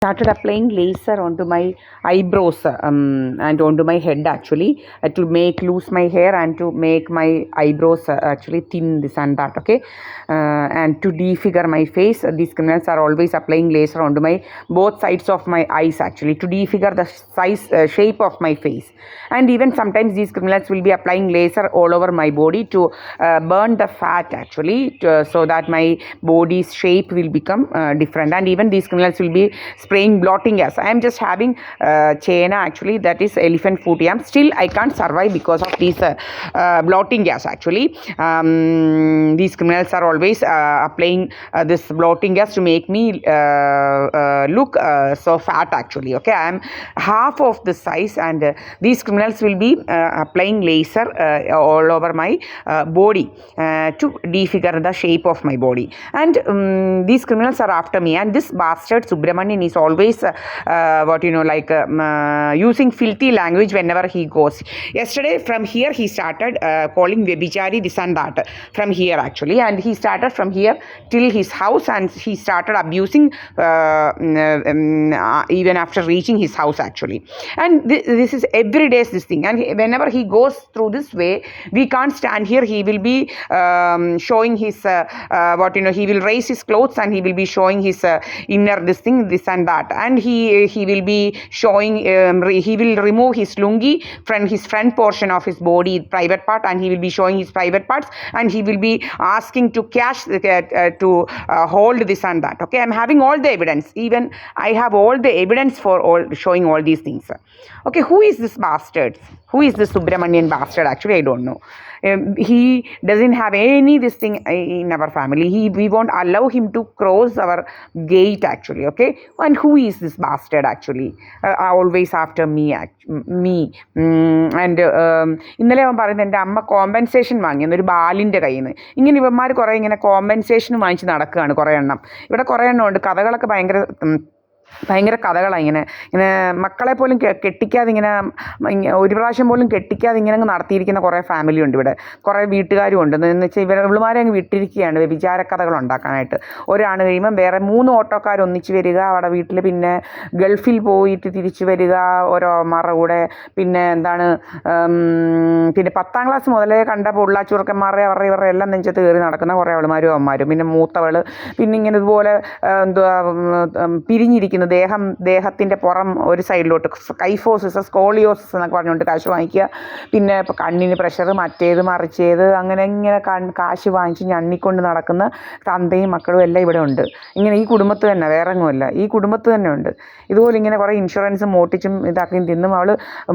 started applying laser onto my eyebrows and onto my head actually to make loose my hair and to make my eyebrows actually thin, this and that, okay, and to defigure my face. These criminals are always applying laser onto my both sides of my eyes actually to defigure the shape of my face. And even sometimes these criminals will be applying laser all over my body to burn the fat actually so that my body's shape will become different. And even these criminals will be spraying blotting gas. I am just having chena actually, that is elephant foot yam. Still I can't survive because of these blotting gas actually. These criminals are always applying this blotting gas to make me look so fat actually, okay. I am half of the size, and these criminals will be applying laser all over my body to defigure the shape of my body. And these criminals are after me, and this bastard Subramanian is always using filthy language whenever he goes. Yesterday from here he started calling Vyabhichari this and that from here actually, and he started from here till his house, and he started abusing even after reaching his house actually. And this is every day this thing, and whenever he goes through this way, we can't stand here. He will be showing his he will raise his clothes and he will be showing his inner this thing, this and that, and he will be showing he will remove his lungi from his front portion of his body, private part, and he will be showing his private parts, and he will be asking to cash to hold this and that, okay. I'm having all the evidence, even I have all the evidence for all showing all these things, okay. Who is this bastard? Who is this Subramanian bastard? Actually, I don't know. He doesn't have any this thing in our family. We won't allow him to cross our gate actually, okay. And who is this bastard actually? Always after me. And ഇന്നലെ അവൻ പറയുന്നത് എൻ്റെ അമ്മ compensation വാങ്ങി എന്നൊരു ബാലിൻ്റെ കയ്യിൽ നിന്ന്. ഇങ്ങനെ ഇവന്മാർ കുറേ ഇങ്ങനെ കോമ്പൻസേഷൻ വാങ്ങിച്ച് നടക്കുകയാണ് കുറേ എണ്ണം. ഇവിടെ കുറേ എണ്ണം ഉണ്ട്. കഥകളൊക്കെ ഭയങ്കര കഥകളാണ്. ഇങ്ങനെ മക്കളെ പോലും കെട്ടിക്കാതെ ഇങ്ങനെ ഒരു പ്രാവശ്യം പോലും കെട്ടിക്കാതെ ഇങ്ങനെ അങ്ങ് നടത്തിയിരിക്കുന്ന കുറേ ഫാമിലി ഉണ്ട് ഇവിടെ. കുറേ വീട്ടുകാരും ഉണ്ട്. എന്ന് വെച്ചാൽ ഇവളുമാരെ അങ്ങ് വിട്ടിരിക്കുകയാണ് വിചാരക്കഥകൾ ഉണ്ടാക്കാനായിട്ട്. ഒരാണ് കഴിയുമ്പം വേറെ 3 ഓട്ടോക്കാർ ഒന്നിച്ച് വരിക അവിടെ വീട്ടിൽ, പിന്നെ ഗൾഫിൽ പോയിട്ട് തിരിച്ചു വരിക ഓരോമാരുടെ കൂടെ, പിന്നെ പിന്നെ 10ാം ക്ലാസ് മുതലേ കണ്ട പൊള്ളാച്ചുറുക്കന്മാരെ ഇവരുടെ എല്ലാം നെഞ്ചത്ത് കയറി നടക്കുന്ന കുറേ അവളുമാരും അമ്മമാരും. പിന്നെ മൂത്തവൾ പിന്നെ ഇങ്ങനെ ഇതുപോലെ പിരിഞ്ഞിരിക്കുന്ന ദേഹത്തിൻ്റെ പുറം ഒരു സൈഡിലോട്ട് കൈഫോസിസ്, സ്കോളിയോസിസ് എന്നൊക്കെ പറഞ്ഞുകൊണ്ട് കാശ് വാങ്ങിക്കുക. പിന്നെ ഇപ്പോൾ കണ്ണിന് പ്രഷർ, മറ്റേത് മറിച്ചേത്, അങ്ങനെ ഇങ്ങനെ കാശ് വാങ്ങിച്ച് ഞണ്ണിക്കൊണ്ട് നടക്കുന്ന തന്തയും മക്കളും എല്ലാം ഇവിടെ ഉണ്ട്. ഇങ്ങനെ ഈ കുടുംബത്ത് തന്നെ, വേറെ എങ്ങുമല്ല, ഈ കുടുംബത്ത് തന്നെ ഉണ്ട്. ഇതുപോലെ ഇങ്ങനെ കുറേ ഇൻഷുറൻസും മോട്ടിച്ചും ഇതാക്കിയും തിന്നും. അവൾ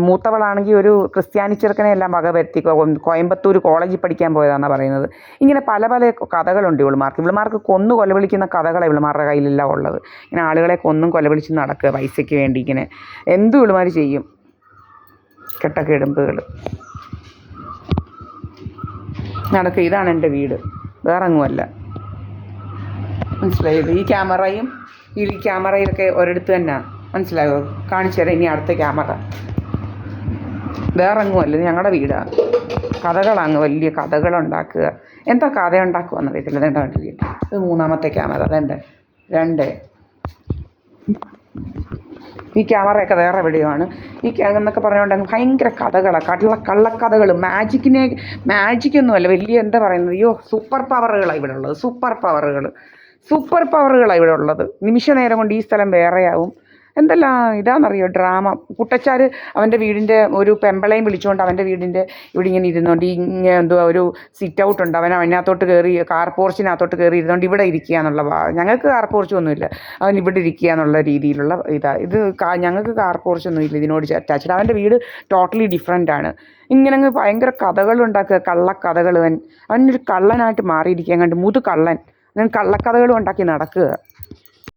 മൂത്തവളാണെങ്കിൽ ഒരു ക്രിസ്ത്യാനി ചെറുക്കനെ എല്ലാം വകവരുത്തി കോയമ്പത്തൂർ കോളേജിൽ പഠിക്കാൻ പോയതാണെന്നാണ് പറയുന്നത്. ഇങ്ങനെ പല കഥകളുണ്ട് ഇവളുമാർക്ക് കൊന്നു കൊലവിളിക്കുന്ന കഥകളാണ് ഇവളുമാരുടെ കയ്യിലെല്ലാം ഉള്ളത്. ഇങ്ങനെ ആളുകളെ കൊന്നും കൊലവിളിച്ച് നടക്കുക പൈസയ്ക്ക് വേണ്ടി. ഇങ്ങനെ എന്തും ഇവളുമാർ ചെയ്യും. കെട്ടക്കെടുമ്പുകൾ നടക്കുക. ഇതാണ് എൻ്റെ വീട്, വേറെ എങ്ങുമല്ല. മനസ്സിലായത്? ഈ ക്യാമറയിലൊക്കെ ഒരിടത്ത് തന്നെ. മനസ്സിലായോ? കാണിച്ചു തരാം ഇനി അടുത്ത ക്യാമറ. വേറെ എങ്ങുമല്ല, ഞങ്ങളുടെ വീടാണ്. കഥകളാണ്, വലിയ കഥകളുണ്ടാക്കുക. എന്താ കഥ ഉണ്ടാക്കുകയെന്ന് അറിയത്തില്ല. വേണ്ട വീട്. ഇത് 3ാമത്തെ ക്യാമറ. അതെൻ്റെ 2. ഈ ക്യാമറയൊക്കെ വേറെ എവിടെയാണ്. എന്നൊക്കെ പറഞ്ഞുകൊണ്ട് ഭയങ്കര കഥകളാണ്, കള്ളക്കഥകൾ. മാജിക്കൊന്നുമല്ല, വലിയ എന്താ പറയുന്നത്, സൂപ്പർ പവറുകളാണ് ഇവിടെ ഉള്ളത്. സൂപ്പർ പവറുകളാണ് ഇവിടെ ഉള്ളത്. നിമിഷ നേരം കൊണ്ട് ഈ സ്ഥലം വേറെയാവും. എന്തെല്ലാം ഇതാണെന്നറിയോ ഡ്രാമ. കുട്ടച്ചാർ അവൻ്റെ വീടിൻ്റെ ഒരു പെമ്പളയും വിളിച്ചുകൊണ്ട് അവൻ്റെ വീടിൻ്റെ ഇവിടെ ഇങ്ങനെ ഇരുന്നുകൊണ്ട് ഒരു സിറ്റ് ഔട്ട് ഉണ്ട്. അതിനകത്തോട്ട് കയറി, കാർ പോർച്ചിനകത്തോട്ട് കയറി ഇരുന്നുകൊണ്ട് ഇവിടെ ഇരിക്കുക എന്നുള്ള. ഞങ്ങൾക്ക് കാർ പോർച്ചൊന്നുമില്ല, അവൻ ഇവിടെ ഇരിക്കുക എന്നുള്ള രീതിയിലുള്ള ഇത് ഞങ്ങൾക്ക് കാർ പോർച്ചൊന്നുമില്ല ഇതിനോട് അറ്റാച്ച്ഡ്. അവൻ്റെ വീട് ടോട്ടലി ഡിഫറെൻ്റാണ്. ഇങ്ങനെ ഭയങ്കര കഥകളുണ്ടാക്കുക, കള്ളക്കഥകൾ. അവനൊരു കള്ളനായിട്ട് മാറിയിരിക്കുക, കണ്ട് കള്ളൻ. ഞാൻ കള്ളക്കഥകളും ഉണ്ടാക്കി നടക്കുക.